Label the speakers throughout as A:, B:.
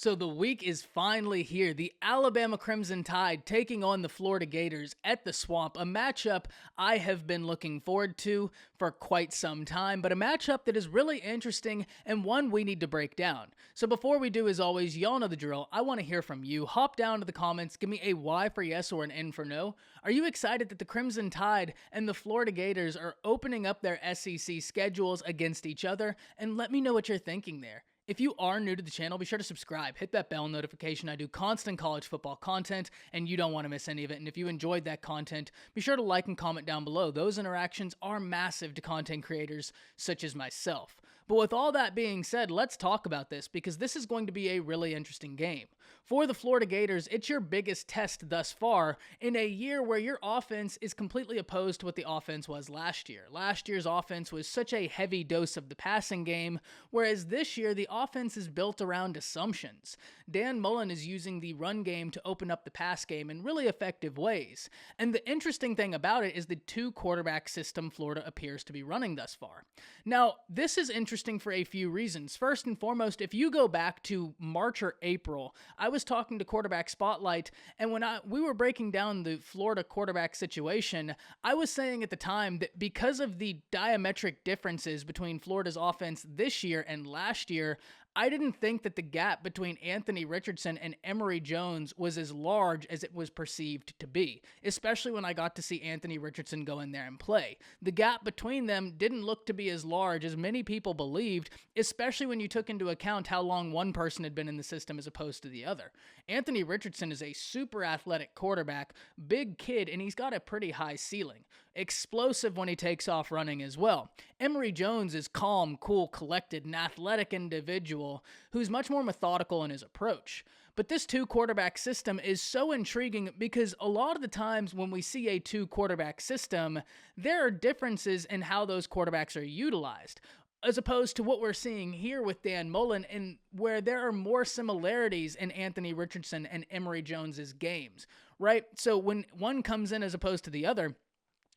A: So the week is finally here. The Alabama Crimson Tide taking on the Florida Gators at the Swamp, a matchup I have been looking forward to for quite some time, but a matchup that is really interesting and one we need to break down. So before we do, as always, y'all know the drill. I want to hear from you. Hop down to the comments, give me a Y for yes or an N for no. Are you excited that the Crimson Tide and the Florida Gators are opening up their SEC schedules against each other? And let me know what you're thinking there. If you are new to the channel, be sure to subscribe, hit that bell notification. I do constant college football content, and you don't want to miss any of it. And if you enjoyed that content, be sure to like and comment down below. Those interactions are massive to content creators such as myself. But with all that being said, let's talk about this because this is going to be a really interesting game. For the Florida Gators, it's your biggest test thus far in a year where your offense is completely opposed to what the offense was last year. Last year's offense was such a heavy dose of the passing game, whereas this year the offense is built around assumptions. Dan Mullen is using the run game to open up the pass game in really effective ways. And the interesting thing about it is the two quarterback system Florida appears to be running thus far. Now, this is interesting for a few reasons. First and foremost, if you go back to March or April, I was talking to Quarterback Spotlight, and when we were breaking down the Florida quarterback situation, I was saying at the time that because of the diametric differences between Florida's offense this year and last year, I didn't think that the gap between Anthony Richardson and Emory Jones was as large as it was perceived to be, especially when I got to see Anthony Richardson go in there and play. The gap between them didn't look to be as large as many people believed, especially when you took into account how long one person had been in the system as opposed to the other. Anthony Richardson is a super athletic quarterback, big kid, and he's got a pretty high ceiling. Explosive when he takes off running as well. Emory Jones is calm, cool, collected, an athletic individual who's much more methodical in his approach. But this two-quarterback system is so intriguing because a lot of the times when we see a two-quarterback system, there are differences in how those quarterbacks are utilized, as opposed to what we're seeing here with Dan Mullen, and where there are more similarities in Anthony Richardson and Emory Jones's games, right? So when one comes in as opposed to the other,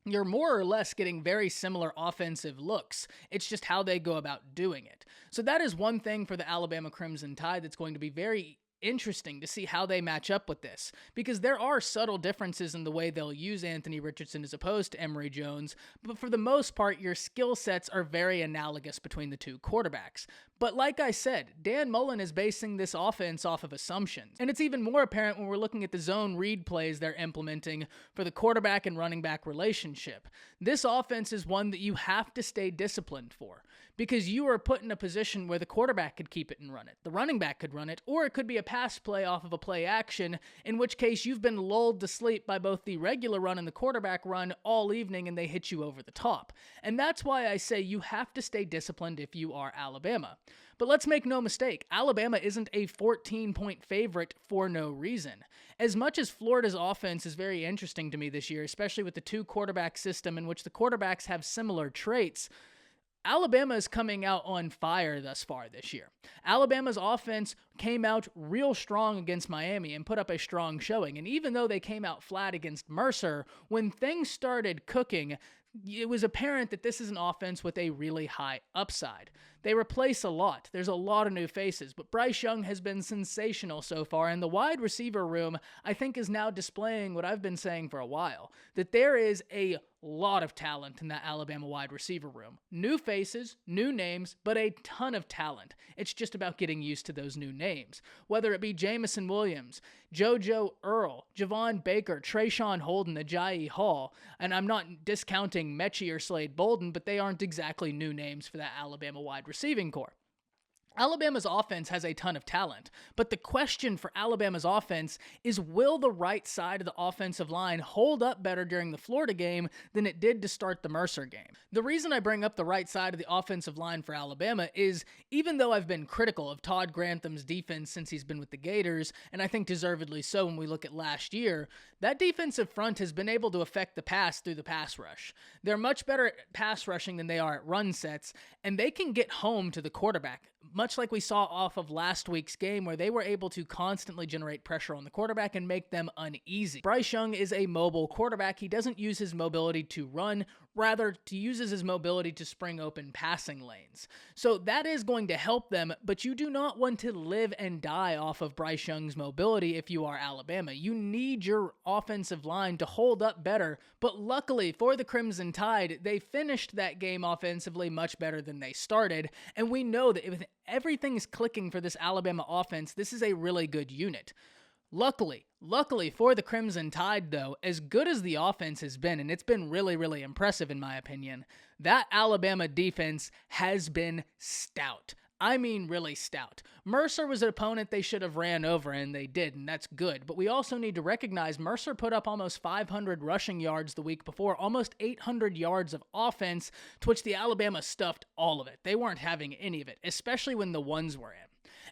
A: you're more or less getting very similar offensive looks. It's just how they go about doing it. So that is one thing for the Alabama Crimson Tide that's going to be very interesting to see how they match up with this, because there are subtle differences in the way they'll use Anthony Richardson as opposed to Emory Jones, but for the most part, your skill sets are very analogous between the two quarterbacks. But like I said, Dan Mullen is basing this offense off of assumptions, and it's even more apparent when we're looking at the zone read plays they're implementing for the quarterback and running back relationship. This offense is one that you have to stay disciplined for, because you are put in a position where the quarterback could keep it and run it, the running back could run it, or it could be a pass play off of a play action, in which case you've been lulled to sleep by both the regular run and the quarterback run all evening and they hit you over the top. And that's why I say you have to stay disciplined if you are Alabama. But let's make no mistake, Alabama isn't a 14-point favorite for no reason. As much as Florida's offense is very interesting to me this year, especially with the two-quarterback system in which the quarterbacks have similar traits, Alabama is coming out on fire thus far this year. Alabama's offense came out real strong against Miami and put up a strong showing. And even though they came out flat against Mercer, when things started cooking, it was apparent that this is an offense with a really high upside. They replace a lot. There's a lot of new faces, but Bryce Young has been sensational so far, and the wide receiver room, I think, is now displaying what I've been saying for a while, that there is a lot of talent in that Alabama wide receiver room. New faces, new names, but a ton of talent. It's just about getting used to those new names. Whether it be Jamison Williams, JoJo Earl, Javon Baker, Trayshawn Holden, Ajayi Hall, and I'm not discounting Mechie or Slade Bolden, but they aren't exactly new names for that Alabama wide receiving core. Alabama's offense has a ton of talent, but the question for Alabama's offense is, will the right side of the offensive line hold up better during the Florida game than it did to start the Mercer game? The reason I bring up the right side of the offensive line for Alabama is, even though I've been critical of Todd Grantham's defense since he's been with the Gators, and I think deservedly so when we look at last year, that defensive front has been able to affect the pass through the pass rush. They're much better at pass rushing than they are at run sets, and they can get home to the quarterback, much like we saw off of last week's game where they were able to constantly generate pressure on the quarterback and make them uneasy. Bryce Young is a mobile quarterback. He doesn't use his mobility to run rather to uses his mobility to spring open passing lanes. So that is going to help them, but you do not want to live and die off of Bryce Young's mobility if you are Alabama. You need your offensive line to hold up better, but luckily for the Crimson Tide, they finished that game offensively much better than they started, and we know that if everything is clicking for this Alabama offense, this is a really good unit. Luckily for the Crimson Tide, though, as good as the offense has been, and it's been really, really impressive in my opinion, that Alabama defense has been stout. I mean really stout. Mercer was an opponent they should have ran over, and they did, and that's good. But we also need to recognize Mercer put up almost 500 rushing yards the week before, almost 800 yards of offense, to which the Alabama stuffed all of it. They weren't having any of it, especially when the ones were in.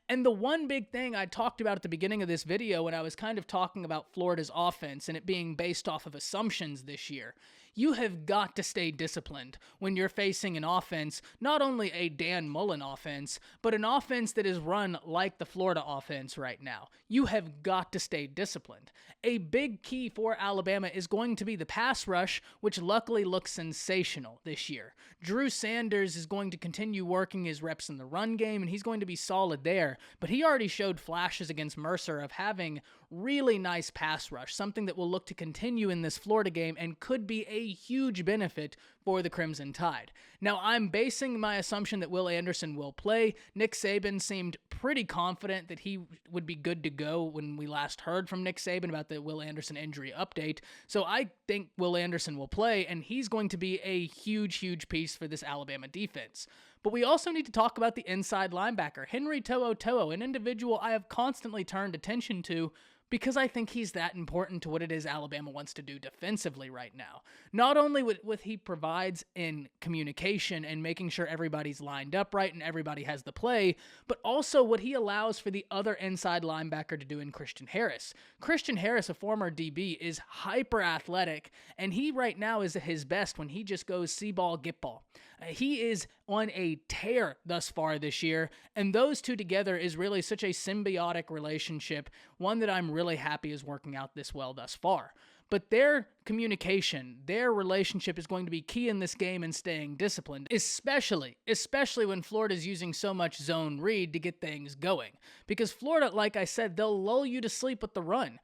A: And the one big thing I talked about at the beginning of this video when I was kind of talking about Florida's offense and it being based off of assumptions this year, you have got to stay disciplined when you're facing an offense, not only a Dan Mullen offense, but an offense that is run like the Florida offense right now. You have got to stay disciplined. A big key for Alabama is going to be the pass rush, which luckily looks sensational this year. Drew Sanders is going to continue working his reps in the run game, and he's going to be solid there, but he already showed flashes against Mercer of having really nice pass rush, something that will look to continue in this Florida game and could be a huge benefit for the Crimson Tide. Now, I'm basing my assumption that Will Anderson will play. Nick Saban seemed pretty confident that he would be good to go when we last heard from Nick Saban about the Will Anderson injury update. So I think Will Anderson will play, and he's going to be a huge, huge piece for this Alabama defense. But we also need to talk about the inside linebacker, Henry To'oTo'o, an individual I have constantly turned attention to because I think he's that important to what it is Alabama wants to do defensively right now. Not only what he provides in communication and making sure everybody's lined up right and everybody has the play, but also what he allows for the other inside linebacker to do in Christian Harris. Christian Harris, a former DB, is hyper athletic, and he right now is at his best when he just goes see ball, get ball. He is on a tear thus far this year, and those two together is really such a symbiotic relationship, one that I'm really happy is working out this well thus far. But their communication, their relationship is going to be key in this game and staying disciplined, especially when Florida's using so much zone read to get things going. Because Florida, like I said, they'll lull you to sleep with the run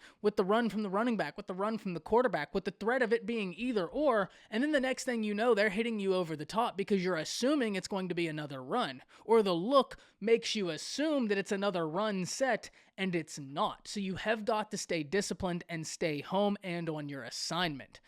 A: from the running back, with the run from the quarterback, with the threat of it being either or, and then the next thing you know, they're hitting you over the top because you're assuming it's going to be another run, or the look makes you assume that it's another run set, and it's not. So you have got to stay disciplined and stay home and on your assignment.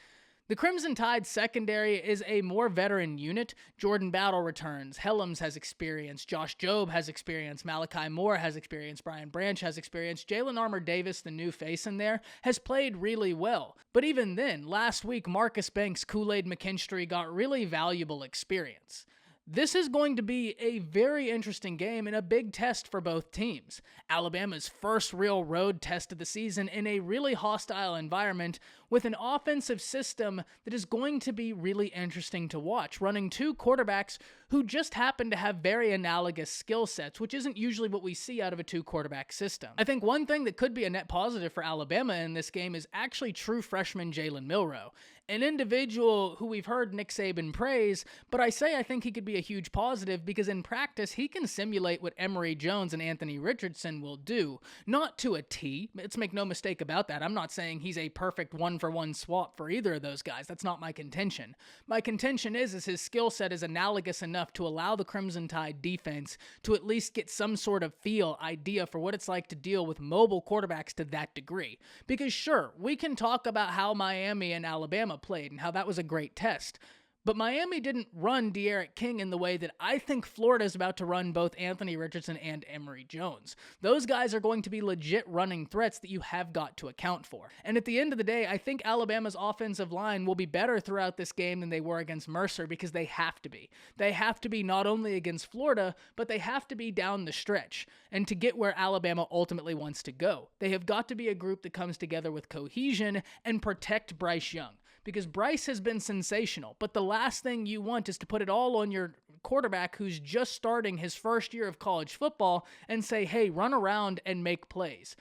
A: The Crimson Tide secondary is a more veteran unit. Jordan Battle returns. Helms has experience. Josh Jobe has experience. Malachi Moore has experience. Brian Branch has experience. Jalen Armour-Davis, the new face in there, has played really well. But even then, last week, Marcus Banks, Kool-Aid McKinstry got really valuable experience. This is going to be a very interesting game and a big test for both teams. Alabama's first real road test of the season in a really hostile environment with an offensive system that is going to be really interesting to watch, running two quarterbacks who just happen to have very analogous skill sets, which isn't usually what we see out of a two-quarterback system. I think one thing that could be a net positive for Alabama in this game is actually true freshman Jalen Milroe, an individual who we've heard Nick Saban praise, but I think he could be a huge positive because in practice, he can simulate what Emory Jones and Anthony Richardson will do. Not to a T. Let's make no mistake about that. I'm not saying he's a perfect one-for-one swap for either of those guys. That's not my contention. My contention is his skill set is analogous enough to allow the Crimson Tide defense to at least get some sort of idea for what it's like to deal with mobile quarterbacks to that degree. Because sure, we can talk about how Miami and Alabama played and how that was a great test. But Miami didn't run De'Aaron King in the way that I think Florida is about to run both Anthony Richardson and Emory Jones. Those guys are going to be legit running threats that you have got to account for. And at the end of the day, I think Alabama's offensive line will be better throughout this game than they were against Mercer because they have to be. They have to be not only against Florida, but they have to be down the stretch. And to get where Alabama ultimately wants to go, they have got to be a group that comes together with cohesion and protect Bryce Young. Because Bryce has been sensational, but the last thing you want is to put it all on your quarterback who's just starting his first year of college football and say, hey, run around and make plays.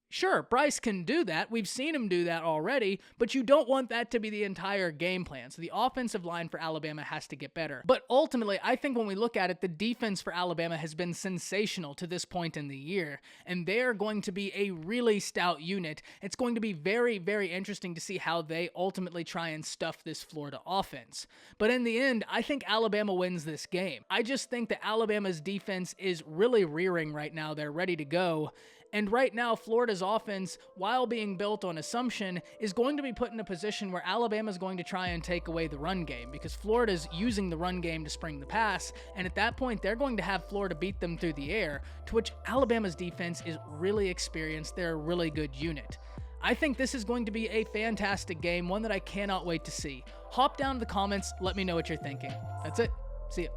A: Sure, Bryce can do that. We've seen him do that already, but you don't want that to be the entire game plan. So the offensive line for Alabama has to get better. But ultimately, I think when we look at it, the defense for Alabama has been sensational to this point in the year, and they're going to be a really stout unit. It's going to be very, very interesting to see how they ultimately try and stuff this Florida offense. But in the end, I think Alabama wins this game. I just think that Alabama's defense is really rearing right now. They're ready to go. And right now, Florida's offense, while being built on assumption, is going to be put in a position where Alabama's going to try and take away the run game because Florida's using the run game to spring the pass, and at that point, they're going to have Florida beat them through the air, to which Alabama's defense is really experienced. They're a really good unit. I think this is going to be a fantastic game, one that I cannot wait to see. Hop down in the comments, let me know what you're thinking. That's it. See ya.